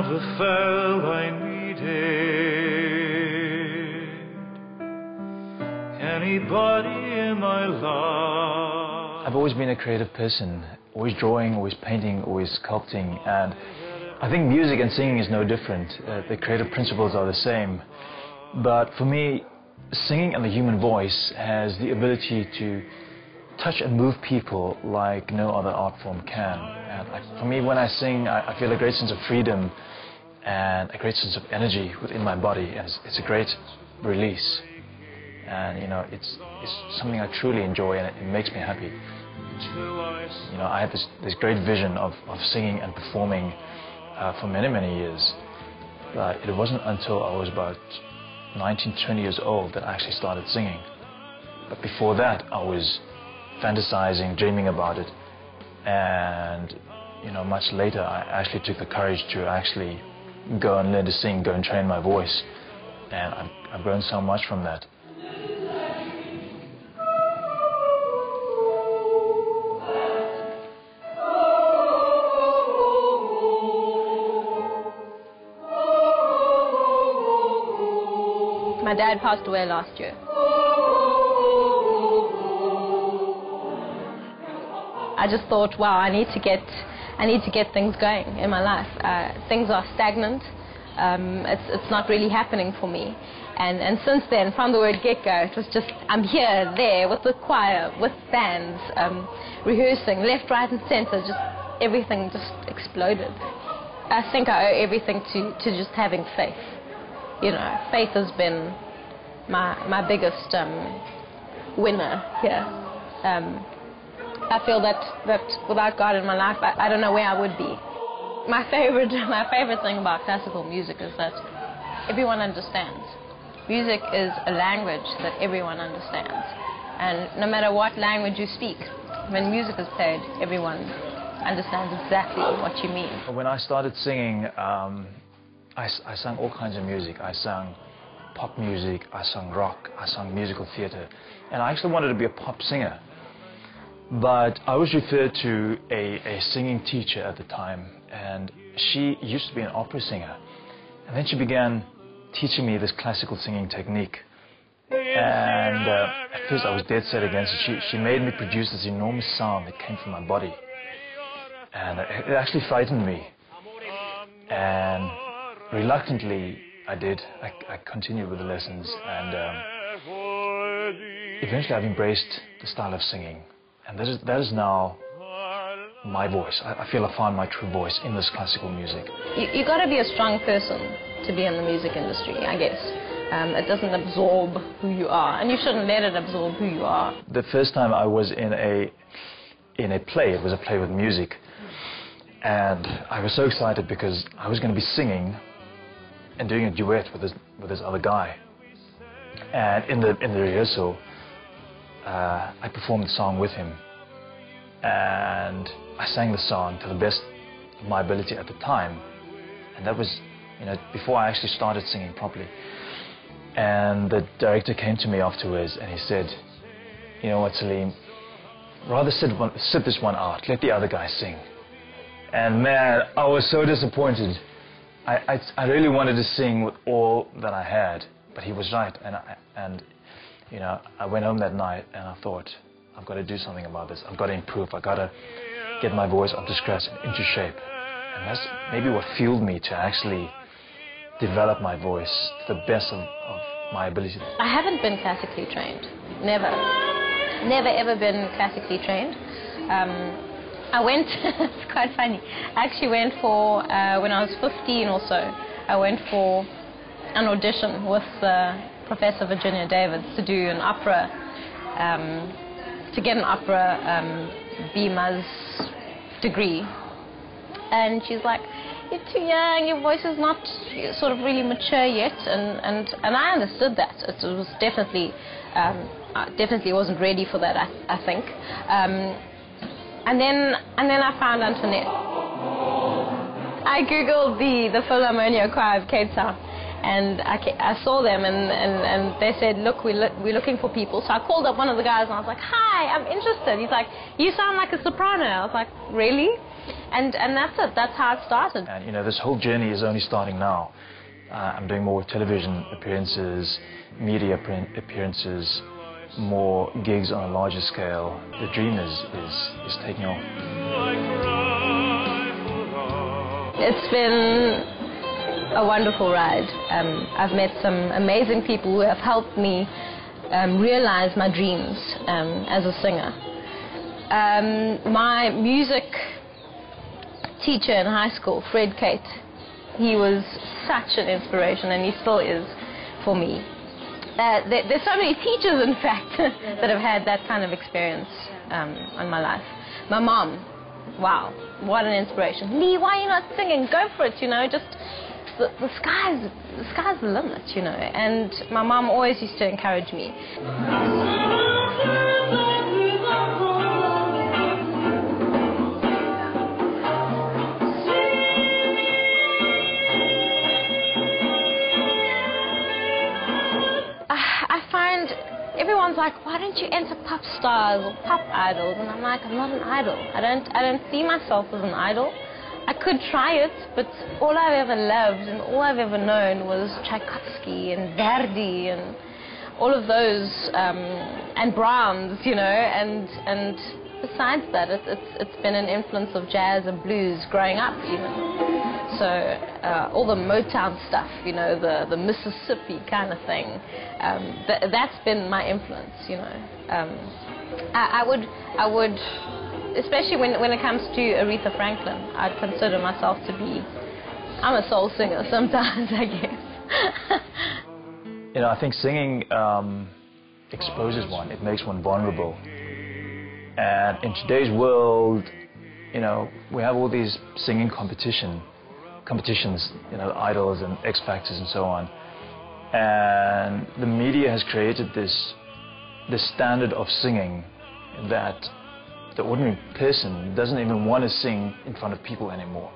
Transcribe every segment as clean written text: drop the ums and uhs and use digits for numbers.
never felt I needed anybody in my life. I've always been a creative person, always drawing, always painting, always sculpting, and I think music and singing is no different. The creative principles are the same. But for me, singing and the human voice has the ability to touch and move people like no other art form can. And for me, when I sing, I feel a great sense of freedom and a great sense of energy within my body, and it's a great release. And you know, it's something I truly enjoy, and it makes me happy. You know, I had this great vision of singing and performing for many years. But it wasn't until I was about 19, 20 years old that I actually started singing. But before that, I was fantasizing, dreaming about it. And you know, much later, I actually took the courage to actually go and learn to sing, go and train my voice. And I've grown so much from that. My dad passed away last year. I just thought, wow, I need to get things going in my life. Things are stagnant. It's not really happening for me. And since then, from the word get-go, it was just, I'm here, there, with the choir, with bands, rehearsing, left, right, and center. Just everything just exploded. I think I owe everything to just having faith. You know, faith has been my biggest winner here. I feel that without God in my life, I don't know where I would be. My favorite thing about classical music is that everyone understands. Music is a language that everyone understands. And no matter what language you speak, when music is played, everyone understands exactly what you mean. When I started singing, I sang all kinds of music. I sang pop music, I sang rock, I sang musical theatre, and I actually wanted to be a pop singer. But I was referred to a singing teacher at the time, and she used to be an opera singer. And then she began teaching me this classical singing technique. And at first I was dead set against it. She made me produce this enormous sound that came from my body. And it actually frightened me. And reluctantly, I did. I continued with the lessons, and eventually I've embraced the style of singing, and that is now my voice. I feel I found my true voice in this classical music. You got to be a strong person to be in the music industry, I guess. It doesn't absorb who you are, and you shouldn't let it absorb who you are. The first time I was in a play, it was a play with music, and I was so excited because I was going to be singing and doing a duet with this other guy. And in the rehearsal, I performed the song with him, and I sang the song to the best of my ability at the time. And that was, you know, before I actually started singing properly. And the director came to me afterwards and he said, you know what, Selim, rather sit this one out, let the other guy sing. And man, I was so disappointed. I really wanted to sing with all that I had, but he was right. And you know, I went home that night and I thought, I've got to do something about this. I've got to improve. I've got to get my voice up to scratch and into shape. And that's maybe what fueled me to actually develop my voice to the best of my ability. I haven't been classically trained. Never ever been classically trained. I went, it's quite funny, I actually went for, when I was 15 or so, I went for an audition with Professor Virginia Davids to do an opera, to get an opera BMA's degree. And she's like, you're too young, your voice is not sort of really mature yet, and I understood that. It was definitely, I definitely wasn't ready for that, I think. And then I found Antoinette. I googled the Philharmonic Choir of Cape Town, And I saw them, and they said, look, we're looking for people. So I called up one of the guys, and I was like, hi, I'm interested. He's like, you sound like a soprano. I was like, really? And that's it. That's how it started. And you know, this whole journey is only starting now. I'm doing more television appearances, media appearances, more gigs on a larger scale. The dream is taking off. It's been a wonderful ride. I've met some amazing people who have helped me realize my dreams as a singer. My music teacher in high school, Fredericks, he was such an inspiration, and he still is for me. There's so many teachers, in fact, that have had that kind of experience in my life. My mom, wow, what an inspiration. Leigh, why are you not singing? Go for it, you know, just the sky's the limit, you know. And my mom always used to encourage me. Everyone's like, why don't you enter pop stars or pop idols? And I'm like, I'm not an idol. I don't see myself as an idol. I could try it, but all I've ever loved and all I've ever known was Tchaikovsky and Verdi and all of those, and Brahms, you know, and besides that, it's been an influence of jazz and blues growing up even. So all the Motown stuff, you know, the Mississippi kind of thing, that's been my influence, you know. I would, especially when it comes to Aretha Franklin, I'd consider myself to be, I'm a soul singer sometimes, I guess. You know, I think singing exposes one, it makes one vulnerable. And in today's world, you know, we have all these singing competitions, you know, idols and X Factors and so on. And the media has created this standard of singing that the ordinary person doesn't even want to sing in front of people anymore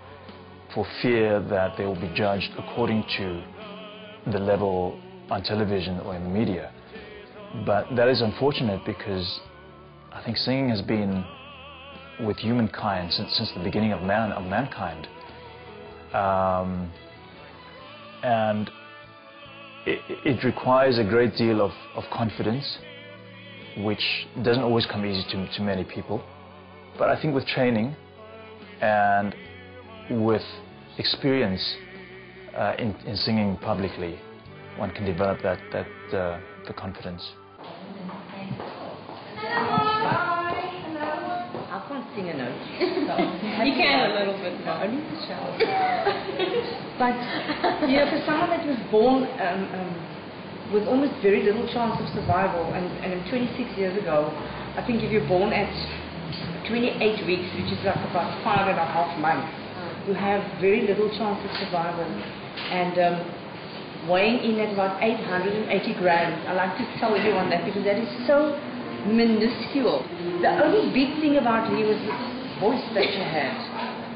for fear that they will be judged according to the level on television or in the media. But that is unfortunate, because I think singing has been with humankind since the beginning of mankind. And it requires a great deal of confidence, which doesn't always come easy to many people. But I think with training and with experience in singing publicly, one can develop the confidence. I can't sing a note. You can a little bit. No, only the shower. But, you know, for someone that was born with almost very little chance of survival, and 26 years ago, I think if you're born at 28 weeks, which is like about 5.5 months, you have very little chance of survival. And weighing in at about 880 grams, I like to tell everyone that, because that is so minuscule. The only big thing about Leigh was this voice that she had.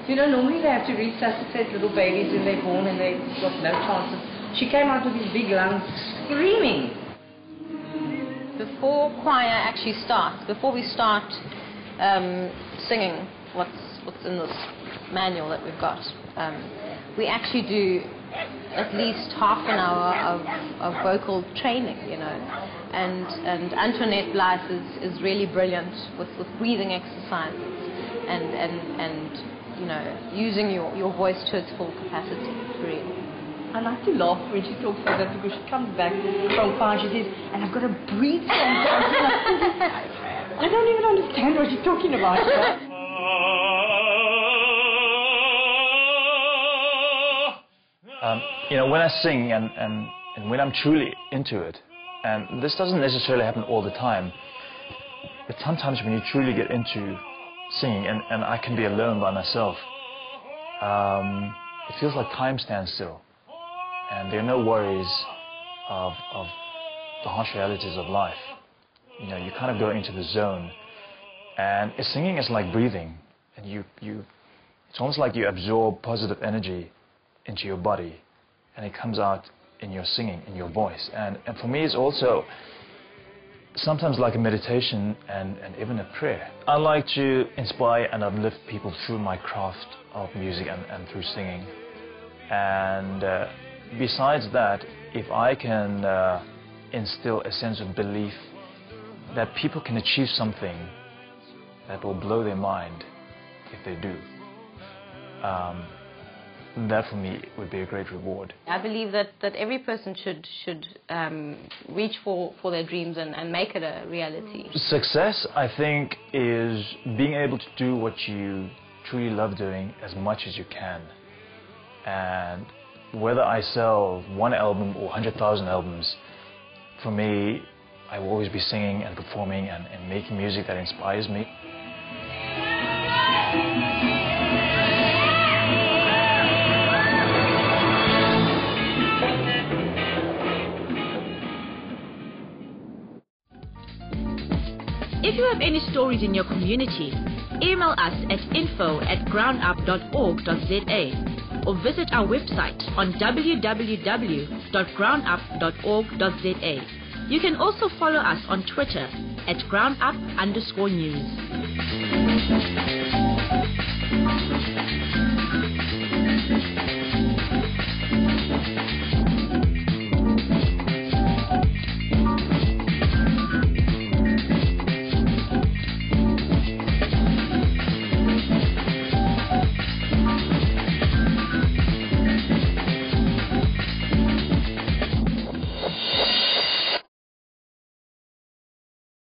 You know, normally they have to resuscitate little babies when they're born and they've got no chances. She came out with these big lungs screaming. Before choir actually starts, before we start singing what's in this manual that we've got, we actually do at least half an hour of vocal training, you know. And Antoinette Blythe is really brilliant with breathing exercises and you know, using your voice to its full capacity, really. I like to laugh when she talks like that, because she comes back from choir, she says, and I've got to breathe sometimes. I don't even understand what you're talking about. You know, when I sing and when I'm truly into it, and this doesn't necessarily happen all the time, but sometimes when you truly get into singing, and I can be alone by myself, it feels like time stands still, and there are no worries of the harsh realities of life. You know, you kind of go into the zone, and singing is like breathing, and it's almost like you absorb positive energy into your body, and it comes out in your singing, in your voice. And for me, it's also sometimes like a meditation and even a prayer. I like to inspire and uplift people through my craft of music and through singing. And besides that, if I can instill a sense of belief that people can achieve something that will blow their mind if they do, that for me would be a great reward. I believe that every person should reach for their dreams and make it a reality. Success, I think, is being able to do what you truly love doing as much as you can. And whether I sell 1 album or 100,000 albums, for me, I will always be singing and performing and making music that inspires me. If you have any stories in your community, email us at info@groundup.org.za or visit our website on www.groundup.org.za. You can also follow us on Twitter @groundup_news.